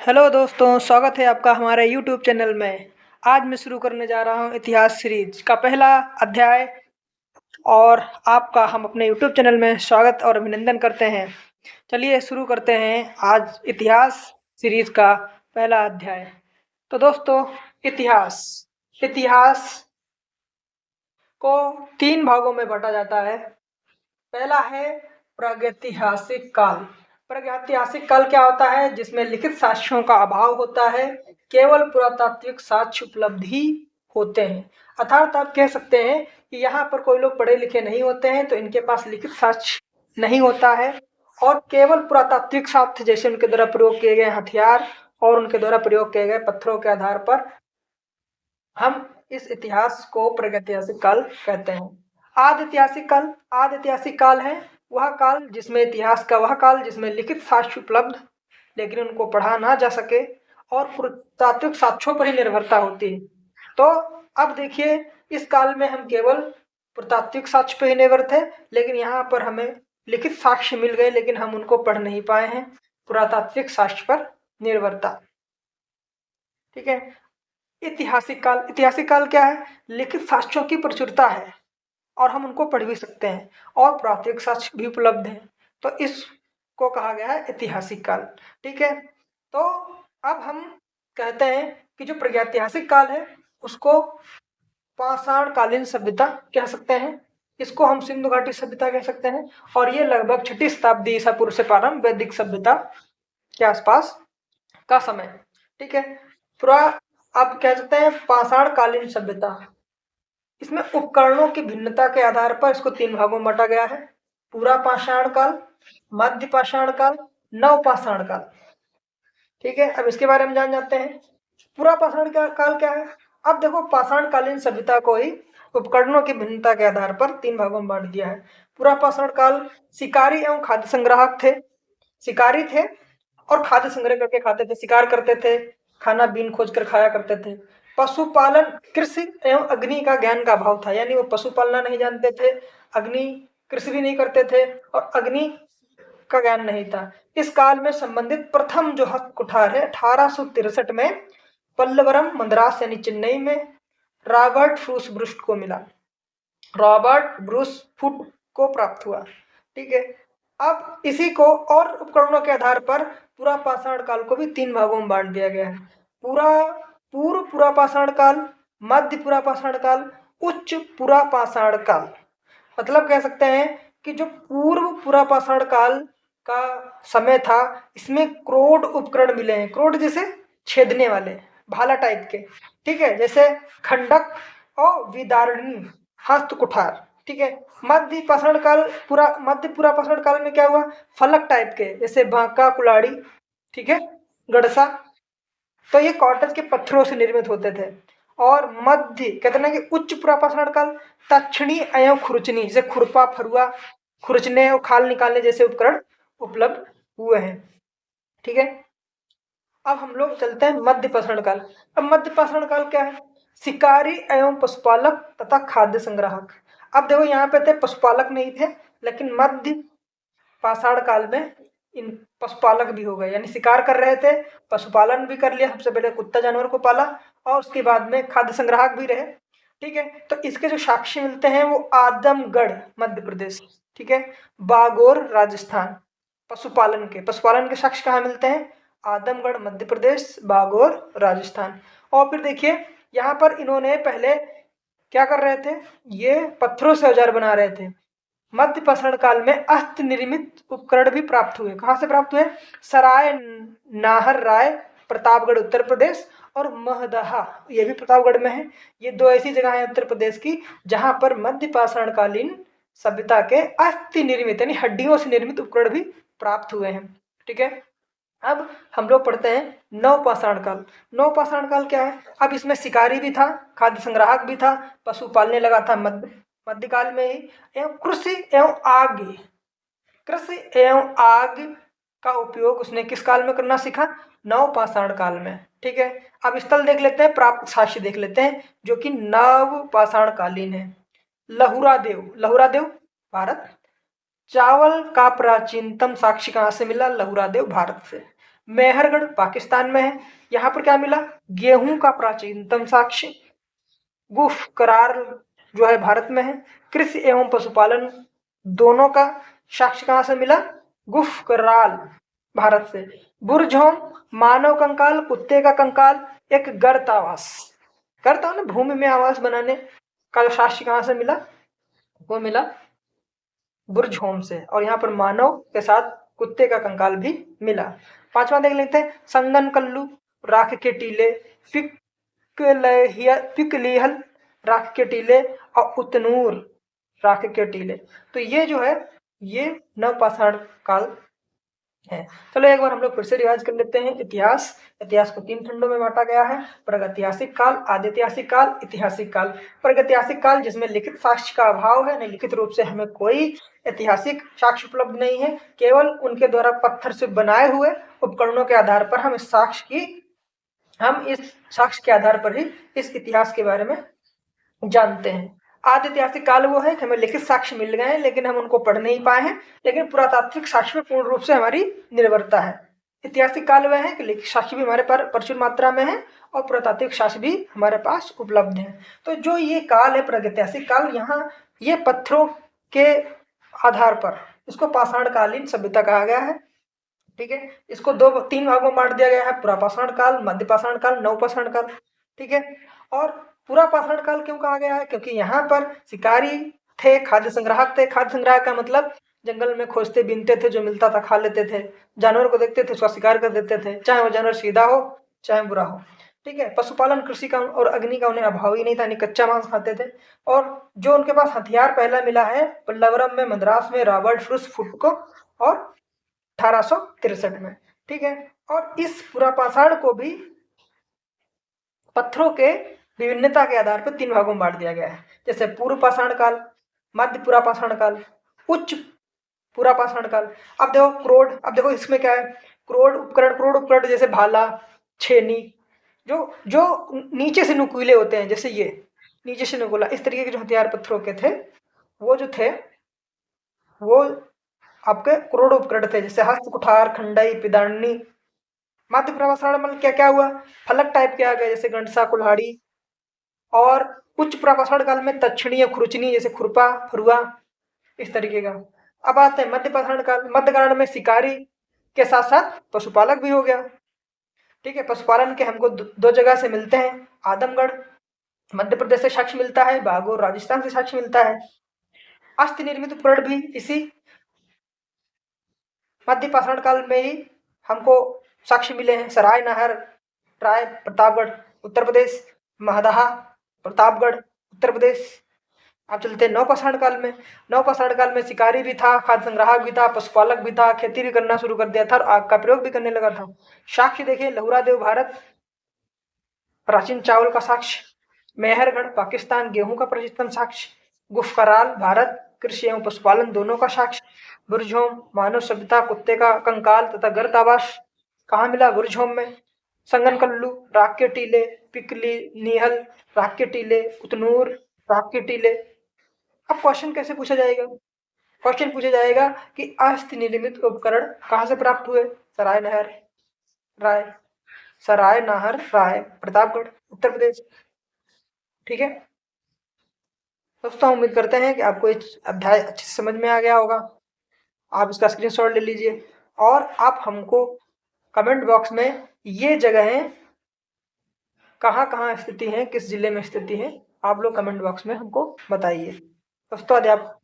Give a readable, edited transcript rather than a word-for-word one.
Hello दोस्तों, स्वागत है आपका हमारे यूट्यूब चैनल में। आज मैं शुरू करने जा रहा हूँ इतिहास सीरीज का पहला अध्याय और आपका हम अपने यूट्यूब चैनल में स्वागत और अभिनंदन करते हैं। चलिए शुरू करते हैं आज इतिहास सीरीज का पहला अध्याय। तो दोस्तों, इतिहास इतिहास को 3 भागों में बांटा जाता है। पहला है प्रागैतिहासिक काल। प्रागैतिहासिक काल क्या होता है? जिसमें लिखित साक्ष्यों का अभाव होता है, केवल पुरातात्विक साक्ष्य उपलब्ध ही होते हैं। अर्थात आप कह सकते हैं कि यहाँ पर कोई लोग पढ़े लिखे नहीं होते हैं, तो इनके पास लिखित साक्ष्य नहीं होता है और केवल पुरातात्विक साक्ष्य, जैसे उनके द्वारा प्रयोग किए गए हथियार और उनके द्वारा प्रयोग किए गए पत्थरों के आधार पर हम इस इतिहास को प्रागैतिहासिक काल कहते हैं। आद ऐतिहासिक काल है वह काल जिसमें इतिहास का वह काल जिसमें लिखित साक्ष्य उपलब्ध लेकिन उनको पढ़ा ना जा सके और पुरातात्विक साक्ष्यों पर ही निर्भरता होती है। तो अब देखिए, इस काल में हम केवल पुरातात्विक साक्ष्य पर ही निर्भर थे, लेकिन यहाँ पर हमें लिखित साक्ष्य मिल गए लेकिन हम उनको पढ़ नहीं पाए हैं। पुरातात्विक साक्ष्य पर निर्भरता। ठीक है। ऐतिहासिक काल क्या है? लिखित साक्ष्यों की प्रचुरता है और हम उनको पढ़ भी सकते हैं और प्राथमिक साक्ष्य भी उपलब्ध है, तो इसको कहा गया है ऐतिहासिक काल। ठीक है। तो अब हम कहते हैं कि जो प्रागैतिहासिक काल है उसको पाषाणकालीन सभ्यता कह सकते हैं, इसको हम सिंधु घाटी सभ्यता कह सकते हैं और ये लगभग 6ठी शताब्दी ईसा पूर्व से प्रारंभ वैदिक सभ्यता के आसपास का समय। ठीक है। पूरा अब कह सकते हैं पाषाणकालीन सभ्यता। इसमें उपकरणों की भिन्नता के आधार पर इसको 3 भागों में बांटा गया है: पूरा पाषाण काल, मध्य पाषाण काल, नव पाषाण काल। ठीक है। अब इसके बारे में जान जाते हैं। पूरा पाषाण काल क्या है? अब देखो, पाषाणकालीन सभ्यता को ही उपकरणों की भिन्नता के आधार पर 3 भागों में बांट दिया है। पूरा पाषाण काल शिकारी एवं खाद्य संग्राहक थे। शिकारी थे और खाद्य संग्रह करके खाते थे, शिकार करते थे, खाना बीन खोज कर खाया करते थे। पशुपालन, कृषि एवं अग्नि का ज्ञान का अभाव था, यानी वो पशु पालना नहीं जानते थे, अग्नि कृषि भी नहीं करते थे और अग्नि का ज्ञान नहीं था। इस काल में संबंधित प्रथम जो हस्त कुठार है 1863 में पल्लवरम मद्रास यानी चेन्नई में रॉबर्ट ब्रूस को मिला। रॉबर्ट ब्रूस फुट को प्राप्त हुआ। ठीक है। अब इसी को और उपकरणों के आधार पर पूरा पाषाण काल को भी 3 भागों में बांट दिया गया है: पूर्व पूरा पाषाण काल, मध्य पूरा पाषाण काल, उच्च पूरा पाषाण काल। मतलब कह सकते हैं कि जो पूर्व पूरा पाषाण काल का समय था, इसमें क्रोड उपकरण मिले हैं। क्रोड जैसे छेदने वाले भाला टाइप के। ठीक है। जैसे खंडक और विदारणी हस्त कुठार। ठीक है। मध्य पूरा पाषाण काल में क्या हुआ? फलक टाइप के, जैसे बांका कुल्हाड़ी, ठीक है, गड़सा। तो ये कॉटन के पत्थरों से निर्मित होते थे। और मध्य कहते हैं कि उच्च पूरा पाषाण काल तक्षणी एवं खुरचनी, जैसे खुरपा, फरुआ, खुरचने और खाल निकालने जैसे उपकरण उपलब्ध हुए हैं। ठीक है। अब हम लोग चलते हैं मध्य पाषाण काल। अब मध्य पाषाण काल क्या है? शिकारी एवं पशुपालक तथा खाद्य संग्राहक। अब देखो, यहाँ पे थे पशुपालक नहीं थे, लेकिन मध्य पाषाण काल में इन पशुपालक भी हो गए, यानी शिकार कर रहे थे, पशुपालन भी कर लिया, सबसे पहले कुत्ता जानवर को पाला और उसके बाद में खाद्य संग्राहक भी रहे। ठीक है। तो इसके जो साक्ष्य मिलते हैं वो आदमगढ़ मध्य प्रदेश, ठीक है, बागोर राजस्थान। पशुपालन के साक्ष्य कहाँ मिलते हैं? आदमगढ़ मध्य प्रदेश, बागोर राजस्थान। और फिर देखिए, यहाँ पर इन्होंने पहले क्या कर रहे थे? ये पत्थरों से औजार बना रहे थे। मध्य पाषाण काल में हस्त निर्मित उपकरण भी प्राप्त हुए। कहाँ से प्राप्त हुए? सराय नाहर राय, प्रतापगढ़ उत्तर प्रदेश, और महदहा, ये भी प्रतापगढ़ में है। ये 2 ऐसी जगह है उत्तर प्रदेश की जहां पर मध्य पाषाण कालीन सभ्यता के अस्थि निर्मित यानी हड्डियों से निर्मित उपकरण भी प्राप्त हुए हैं। ठीक है। अब हम लोग पढ़ते हैं नव पाषाण काल। नव पाषाण काल क्या है? अब इसमें शिकारी भी था, खाद्य संग्राहक भी था, पशु पालने लगा था मध्यकाल में ही, एवं कृषि एवं आग का उपयोग उसने किस काल में करना सीखा? नव पाषाण काल में। ठीक है। अब स्थल देख लेते हैं, प्राप्त साक्ष्य देख लेते हैं जो कि नव पाषाण कालीन है। लहुरा देव भारत। चावल का प्राचीनतम साक्ष्य कहाँ से मिला? लहुरा देव भारत से। मेहरगढ़ पाकिस्तान में है। यहाँ पर क्या मिला? गेहूं का प्राचीनतम साक्ष्य। गुफ करार जो है भारत में है। कृषि एवं पशुपालन दोनों का साक्ष्य कहाँ से मिला? गुफ कराल भारत से। बुरझोम मानव कंकाल, कुत्ते का कंकाल, एक गर्तावास। गर्ता ने भूमि में आवास बनाने का साक्ष्य कहाँ से मिला? वो मिला बुरझोम से। और यहाँ पर मानव के साथ कुत्ते का कंकाल भी मिला। पांचवा देख लेते हैं, संगन कल्लू, राख के टीले, पिकलीहल, राख के टीले, और उतनूर, राख के टीले। तो ये जो है ये नवपाषाण काल है। चलो एक बार हम लोग फिर से रिवाइज कर लेते हैं। इतिहास को 3 खंडों में बांटा गया है। प्रागैतिहासिक काल, आदिऐतिहासिक काल, ऐतिहासिक काल। प्रागैतिहासिक काल जिसमें लिखित साक्ष्य का अभाव है, नहीं लिखित रूप से हमें कोई ऐतिहासिक साक्ष्य उपलब्ध नहीं है, केवल उनके द्वारा पत्थर से बनाए हुए उपकरणों के आधार पर हम इस साक्ष्य के आधार पर ही इस इतिहास के बारे में जानते हैं। आदि ऐतिहासिक काल वो है कि हमें लिखित साक्ष्य मिल गए हैं लेकिन हम उनको पढ़ नहीं पाए हैं, लेकिन पुरातात्विक साक्ष्य में पूर्ण रूप से हमारी निर्भरता है। ऐतिहासिक काल वह है कि लिखित साक्ष्य भी हमारे पर प्रचुर मात्रा में है और पुरातात्विक साक्ष्य भी हमारे पास उपलब्ध है। तो जो ये काल है प्रागैतिहासिक काल, यहाँ ये पत्थरों के आधार पर इसको पाषाणकालीन सभ्यता कहा गया है। ठीक है, इसको 3 भागों में बांट दिया गया है, पुरापाषाण काल, मध्यपाषाण काल, नवपाषाण काल। ठीक है, और पुरापाषाण काल क्यों कहा गया है? क्योंकि यहाँ पर शिकारी थे, खाद्य संग्राहक थे। खाद्य संग्राहक का मतलब जंगल में खोजते बीनते थे, जो मिलता था खा लेते थे। जानवर को देखते थे उसका शिकार कर देते थे, चाहे वो जानवर सीधा हो चाहे बुरा हो। ठीक है, पशुपालन कृषि का और अग्नि का उन्हें अभाव ही नहीं था, नहीं कच्चा मांस खाते थे। और जो उनके पास हथियार पहला मिला है पल्लवरम में, मद्रास में, रॉबर्ट फ्रुस फुट को, और 1863 में। ठीक है, और इस पुरापाषाण को भी पत्थरों के विभिन्नता के आधार पर 3 भागों में बांट दिया गया है। जैसे पूर्व पाषाण काल, मध्य पुरापाषाण काल, उच्च पुरापाषाण काल। अब देखो इसमें क्या है, क्रोड उपकरण जैसे भाला, छेनी, जो जो नीचे से नुकीले होते हैं, जैसे ये नीचे से नुकीला, इस तरीके के जो हथियार पत्थरों के थे वो जो थे वो आपके क्रोड उपकरण थे, जैसे हस्त, कुठार, खंडई, पिदानी। मध्य पुरापाषाण में क्या क्या हुआ? फलक टाइप के आ गए, जैसे गंडसा, कुल्हाड़ी। और उच्च पुरापाषाण काल में तक्षणीय, खुरचनी, जैसे खुरपा, फरुआ, इस तरीके का। अब आते हैं मध्य पाषाण काल। मध्य काल में शिकारी के साथ साथ पशुपालक भी हो गया। ठीक है, पशुपालन के हमको 2 जगह से मिलते हैं, आदमगढ़ मध्य प्रदेश से साक्ष्य मिलता है, बागोर राजस्थान से साक्ष्य मिलता है। अस्थि निर्मित उपकरण भी इसी मध्य पाषाण काल में ही हमको साक्ष्य मिले हैं। सराय नहर, राय प्रतापगढ़ उत्तर प्रदेश, महदहा प्रतापगढ़ उत्तर प्रदेश। अब चलते हैं नवपाषाण काल में। नवपाषाण काल में शिकारी भी था, खाद्य संग्राहक भी था, पशुपालक भी था, खेती भी करना शुरू कर दिया था और आग का प्रयोग भी करने लगा था। साक्ष्य देखिए, लहुरा देव भारत, प्राचीन चावल का साक्ष्य। मेहरगढ़ पाकिस्तान, गेहूं का प्राचीनतम साक्ष्य। गुफकराल भारत, कृषि एवं पशुपालन दोनों का साक्ष्य। बुरझोम मानव सभ्यता, कुत्ते का कंकाल तथा गर्तावास कहाँ मिला? बुरझोम में। संगनकल्लू, राख के टीले, पिकली निहल, राख के टीले, उतनूर, राख के टीले। अब क्वेश्चन कैसे पूछा जाएगा? क्वेश्चन पूछा जाएगा कि अस्थि निर्मित उपकरण कहाँ से प्राप्त हुए? सराय नहर राय प्रतापगढ़ उत्तर प्रदेश। ठीक है दोस्तों, उम्मीद करते हैं कि आपको ये अध्याय अच्छे से समझ में आ गया होगा। आप इसका स्क्रीनशॉट ले लीजिए और आप हमको कमेंट बॉक्स में ये जगहें कहाँ कहाँ स्थिति हैं, किस जिले में स्थिति है, आप लोग कमेंट बॉक्स में हमको बताइए। दोस्तों, यदि आप